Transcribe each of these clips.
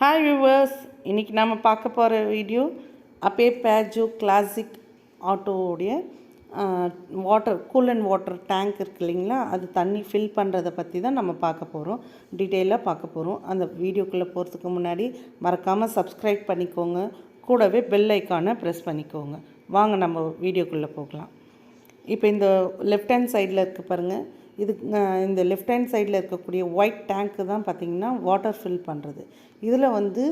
Hi viewers, இன்னைக்கு நாம பார்க்க போற வீடியோ Ape Piaggio கிளாசிக் ஆட்டோவுடைய வாட்டர் டேங்க் இருக்கு இல்லைங்களா, அது தண்ணி ஃபில் பண்ணுறதை பற்றி தான் நம்ம பார்க்க போகிறோம். டீட்டெயிலாக பார்க்க போகிறோம். அந்த வீடியோக்குள்ளே போகிறதுக்கு முன்னாடி மறக்காமல் சப்ஸ்கிரைப் பண்ணிக்கோங்க, கூடவே பெல் ஐக்கானை ப்ரெஸ் பண்ணிக்கோங்க. வாங்க நம்ம வீடியோக்குள்ளே போகலாம். இப்போ இந்த லெஃப்ட் ஹேண்ட் சைடில் இருக்க பாருங்கள், இது இந்த லெஃப்ட் ஹேண்ட் சைடில் இருக்கக்கூடிய ஒயிட் டேங்க்கு தான் பார்த்திங்கன்னா வாட்டர் ஃபில் பண்ணுறது. இதில் வந்து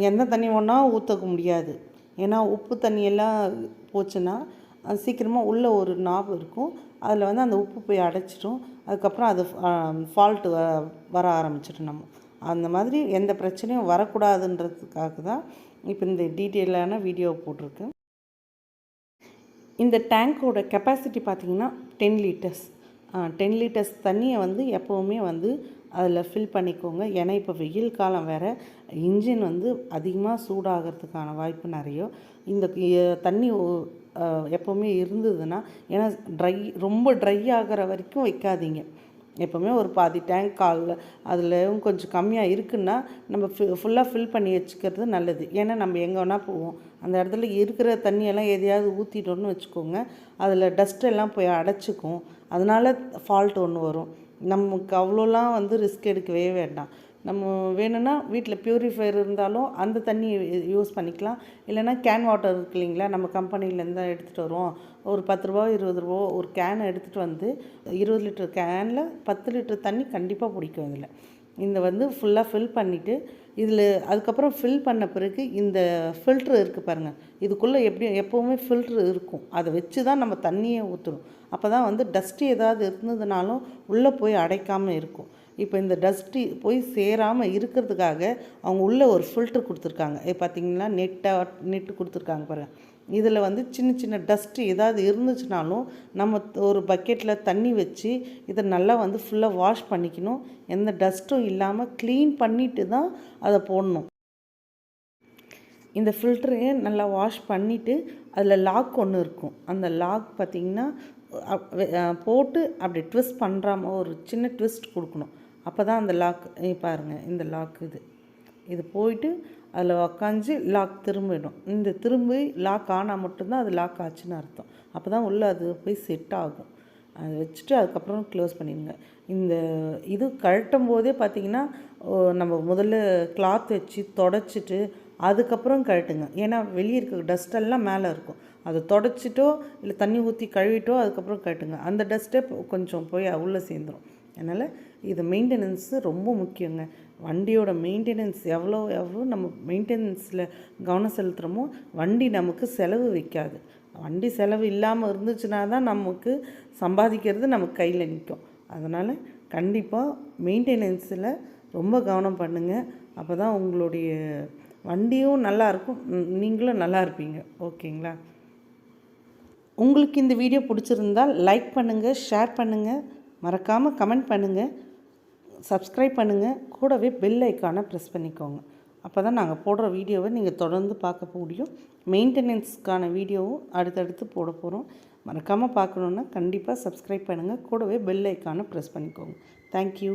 எந்த தண்ணி ஒன்றா ஊற்றக்க முடியாது. ஏன்னா உப்பு தண்ணியெல்லாம் போச்சுன்னா சீக்கிரமாக உள்ளே ஒரு நாப் இருக்கும், அதில் வந்து அந்த உப்பு போய் அடைச்சிடும். அதுக்கப்புறம் அது ஃபால்ட்டு வர ஆரம்பிச்சிடும். நம்ம அந்த மாதிரி எந்த பிரச்சனையும் வரக்கூடாதுன்றதுக்காக தான் இப்போ இந்த டீட்டெயிலான வீடியோ போட்டிருக்கு. இந்த டேங்க்கோட கெப்பாசிட்டி பார்த்திங்கன்னா 10 லிட்டர்ஸ். 10 லிட்டர்ஸ் தண்ணியை வந்து எப்போவுமே வந்து அதில் ஃபில் பண்ணிக்கோங்க. ஏன்னா இப்போ வெயில் காலம் வேறு, இன்ஜின் வந்து அதிகமாக சூடாகிறதுக்கான வாய்ப்பு நிறைய. இந்த தண்ணி எப்போவுமே இருந்ததுன்னா, ஏன்னா ரொம்ப ட்ரை ஆகிற வரைக்கும் வைக்காதீங்க. எப்போவுமே ஒரு பாதி டேங்க் காலில் அதில் கொஞ்சம் கம்மியாக இருக்குன்னா நம்ம ஃபுல்லாக ஃபில் பண்ணி வச்சுக்கிறது நல்லது. ஏன்னா நம்ம எங்கே வேணால் போவோம், அந்த இடத்துல இருக்கிற தண்ணியெல்லாம் எதையாவது ஊற்றிட்டோன்னு வச்சுக்கோங்க, அதில் டஸ்ட்டெல்லாம் போய் அடைச்சிக்கும். அதனால் ஃபால்ட் ஒன்று வரும். நமக்கு அவ்வளோலாம் வந்து ரிஸ்க் எடுக்கவே வேண்டாம். நம்ம வேணும்னா வீட்டில் ப்யூரிஃபையர் இருந்தாலும் அந்த தண்ணி யூஸ் பண்ணிக்கலாம். இல்லைனா கேன் வாட்டர் இருக்கு இல்லைங்களா, நம்ம கம்பெனிலேருந்து தான் எடுத்துகிட்டு வருவோம். ஒரு 10 ரூபா 20 ரூபா ஒரு கேனை எடுத்துகிட்டு வந்து 20 லிட்டர் கேனில் 10 லிட்டர் தண்ணி கண்டிப்பாக பிடிக்கும். இதில் இந்த வந்து ஃபுல்லாக ஃபில் பண்ணிவிட்டு இதில் அதுக்கப்புறம் ஃபில் பண்ண பிறகு இந்த ஃபில்ட்ரு இருக்குது பாருங்கள், இதுக்குள்ளே எப்போவுமே ஃபில்ட்ரு இருக்கும். அதை வச்சு தான் நம்ம தண்ணியை ஊற்றணும். அப்போ தான் வந்து டஸ்ட்டு ஏதாவது இருந்ததுனாலும் உள்ளே போய் அடைக்காமல் இருக்கும். இப்போ இந்த டஸ்ட்டு போய் சேராமல் இருக்கிறதுக்காக அவங்க உள்ளே ஒரு ஃபில்ட்ரு கொடுத்துருக்காங்க. பார்த்திங்கன்னா நெட்டு கொடுத்துருக்காங்க பாருங்கள். இதில் வந்து சின்ன சின்ன டஸ்ட்டு ஏதாவது இருந்துச்சுனாலும் நம்ம ஒரு பக்கெட்டில் தண்ணி வச்சு இதை நல்லா வந்து ஃபுல்லாக வாஷ் பண்ணிக்கணும். எந்த டஸ்ட்டும் இல்லாமல் க்ளீன் பண்ணிவிட்டு தான் அதை போடணும். இந்த ஃபில்டரையே நல்லா வாஷ் பண்ணிவிட்டு அதில் லாக் ஒன்று இருக்கும். அந்த லாக் பார்த்திங்கன்னா போட்டு அப்படி ட்விஸ்ட் பண்ணுறாம ஒரு சின்ன ட்விஸ்ட் கொடுக்கணும். அப்போ தான் அந்த லாக் பாருங்கள், இந்த லாக் இது போயிட்டு அதில் உக்காஞ்சி லாக் திரும்பிடும். இந்த திரும்பி லாக் ஆனால் மட்டும்தான் அது லாக் ஆச்சுன்னு அர்த்தம். அப்போ தான் உள்ளே அது போய் செட் ஆகும். அதை வச்சுட்டு அதுக்கப்புறம் க்ளோஸ் பண்ணிடுங்க. இது கழட்டும் போதே பார்த்திங்கன்னா நம்ம முதல்ல கிளாத் வச்சு தொடச்சிட்டு அதுக்கப்புறம் கழட்டுங்க. ஏன்னா வெளியே இருக்க டஸ்ட்டெல்லாம் மேலே இருக்கும். அதை தொடச்சிட்டோ இல்லை தண்ணி ஊற்றி கழுவிட்டோ அதுக்கப்புறம் கழட்டுங்க. அந்த டஸ்ட்டே கொஞ்சம் போய் உள்ளே சேர்ந்துடும். அதனால் இது மெயின்டெனன்ஸு ரொம்ப முக்கியங்க. வண்டியோட மெயின்டெனன்ஸ் எவ்வளோ நம்ம மெயின்டெனன்ஸில் கவனம் செலுத்துகிறோமோ வண்டி நமக்கு செலவு வைக்காது. வண்டி செலவு இல்லாமல் இருந்துச்சுன்னா தான் நமக்கு சம்பாதிக்கிறது நமக்கு கையில் நிற்கும். அதனால் கண்டிப்பாக மெயின்டெனன்ஸில் ரொம்ப கவனம் பண்ணுங்கள். அப்போ தான் உங்களுடைய வண்டியும் நல்லாயிருக்கும், நீங்களும் நல்லா இருப்பீங்க. ஓகேங்களா? உங்களுக்கு இந்த வீடியோ பிடிச்சிருந்தால் லைக் பண்ணுங்கள், ஷேர் பண்ணுங்கள், மறக்காமல் கமெண்ட் பண்ணுங்கள், சப்ஸ்கிரைப் பண்ணுங்கள், கூடவே பெல் ஐக்கானை ப்ரெஸ் பண்ணிக்கோங்க. அப்போ தான் நாங்கள் போடுற வீடியோவை நீங்கள் தொடர்ந்து பார்க்க முடியும். மெயின்டெனன்ஸ்க்கான வீடியோவும் அடுத்தடுத்து போட போகிறோம். மறக்காமல் பார்க்கணுன்னா கண்டிப்பாக சப்ஸ்கிரைப் பண்ணுங்கள், கூடவே பெல் ஐக்கானை ப்ரெஸ் பண்ணிக்கோங்க. தேங்க்யூ.